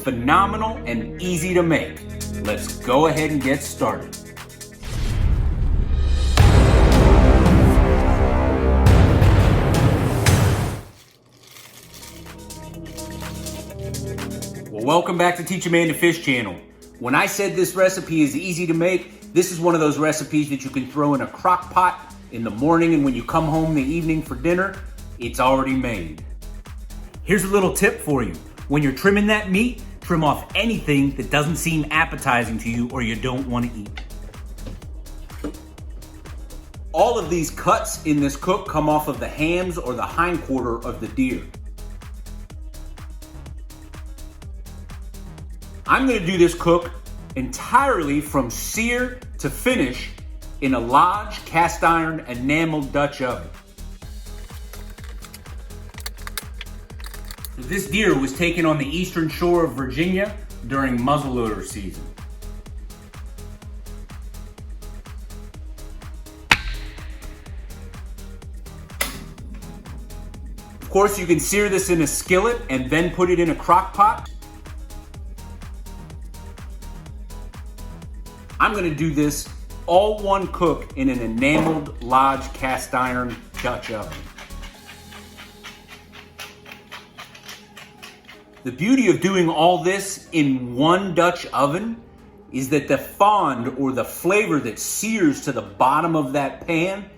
phenomenal and easy to make. Let's go ahead and get started. Well, welcome back to Teach a Man to Fish channel. When I said this recipe is easy to make, this is one of those recipes that you can throw in a crock pot in the morning, and when you come home in the evening for dinner, it's already made. Here's a little tip for you. When you're trimming that meat, trim off anything that doesn't seem appetizing to you or you don't want to eat. All of these cuts in this cook come off of the hams or the hindquarter of the deer. I'm going to do this cook entirely from sear to finish in a large cast iron enameled Dutch oven. This deer was taken on the eastern shore of Virginia during muzzleloader season. Of course, you can sear this in a skillet and then put it in a crock pot. I'm going to do this all one cook in an enameled large cast iron Dutch oven. The beauty of doing all this in one Dutch oven is that the fond or the flavor that sears to the bottom of that pan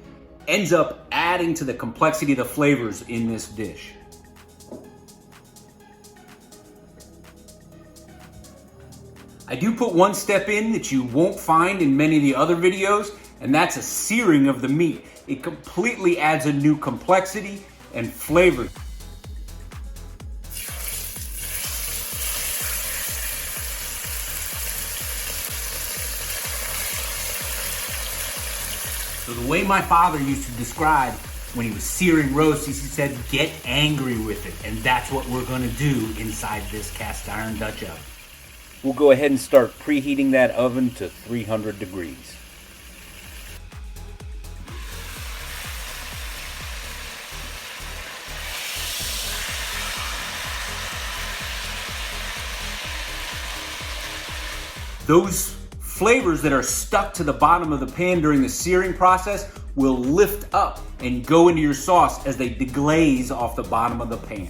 ends up adding to the complexity of the flavors in this dish. I do put one step in that you won't find in many of the other videos, and that's a searing of the meat. It completely adds a new complexity and flavor. So the way my father used to describe when he was searing roast, he said, get angry with it. And that's what we're gonna do inside this cast iron Dutch oven. We'll go ahead and start preheating that oven to 300 degrees. Those flavors that are stuck to the bottom of the pan during the searing process will lift up and go into your sauce as they deglaze off the bottom of the pan.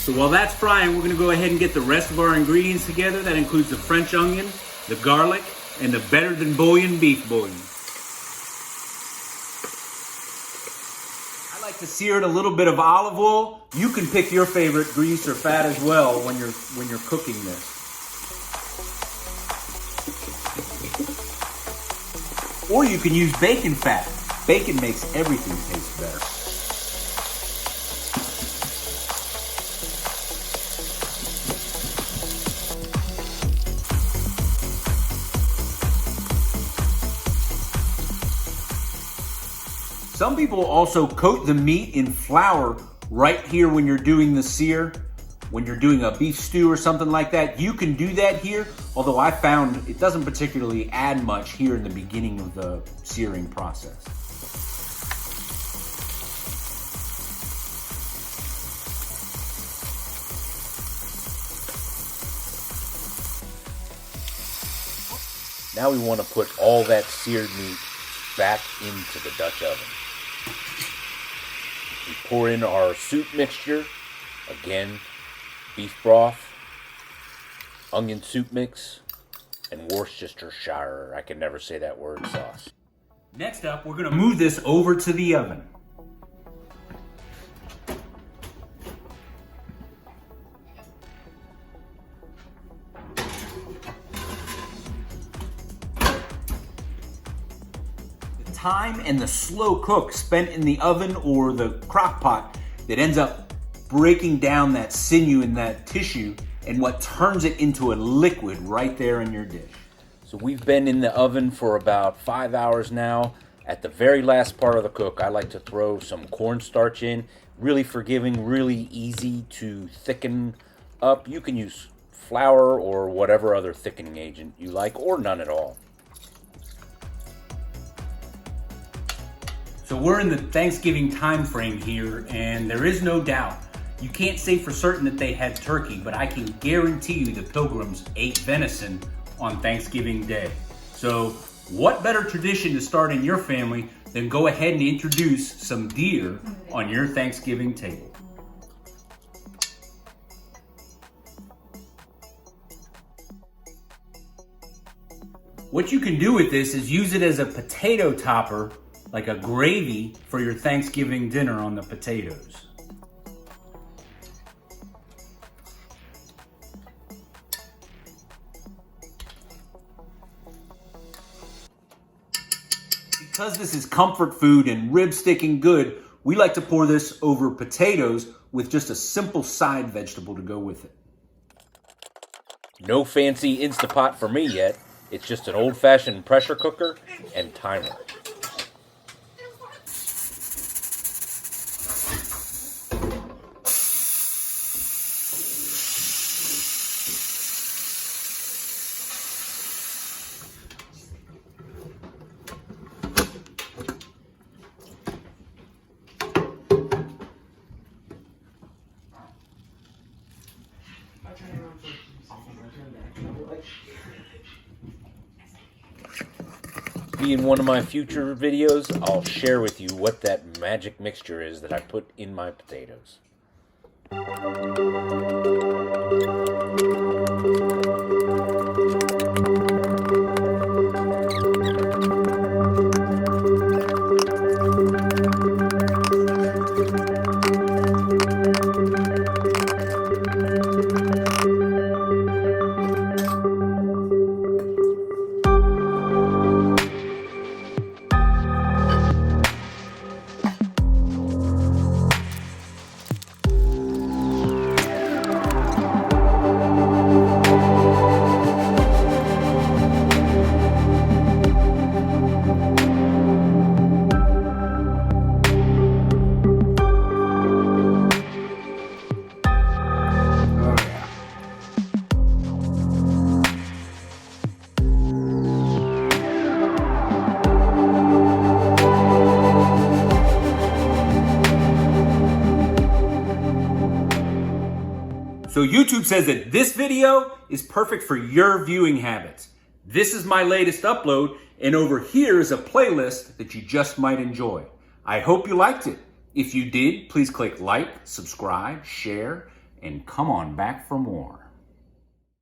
So while that's frying, we're going to go ahead and get the rest of our ingredients together. That includes the French onion, the garlic, and the better than bouillon beef bouillon. I like to sear in a little bit of olive oil. You can pick your favorite grease or fat as well when you're cooking this. Or you can use bacon fat. Bacon makes everything taste better. Some people also coat the meat in flour right here when you're doing the sear. When you're doing a beef stew or something like that, you can do that here, although I found it doesn't particularly add much here in the beginning of the searing process. Now we want to put all that seared meat back into the Dutch oven. We pour in our soup mixture, again, beef broth, onion soup mix, and Worcestershire, I can never say that word, sauce. Next up, we're going to move this over to the oven. Time and the slow cook spent in the oven or the crock pot that ends up breaking down that sinew and that tissue and what turns it into a liquid right there in your dish. So we've been in the oven for about 5 hours now. At the very last part of the cook, I like to throw some cornstarch in. Really forgiving, really easy to thicken up. You can use flour or whatever other thickening agent you like, or none at all. So we're in the Thanksgiving time frame here, and there is no doubt. You can't say for certain that they had turkey, but I can guarantee you the Pilgrims ate venison on Thanksgiving Day. So what better tradition to start in your family than go ahead and introduce some deer on your Thanksgiving table? What you can do with this is use it as a potato topper, like a gravy for your Thanksgiving dinner on the potatoes. Because this is comfort food and rib sticking good, we like to pour this over potatoes with just a simple side vegetable to go with it. No fancy Instapot for me yet. It's just an old-fashioned pressure cooker and timer. In one of my future videos, I'll share with you what that magic mixture is that I put in my potatoes. So YouTube says that this video is perfect for your viewing habits. This is my latest upload, and over here is a playlist that you just might enjoy. I hope you liked it. If you did, please click like, subscribe, share, and come on back for more.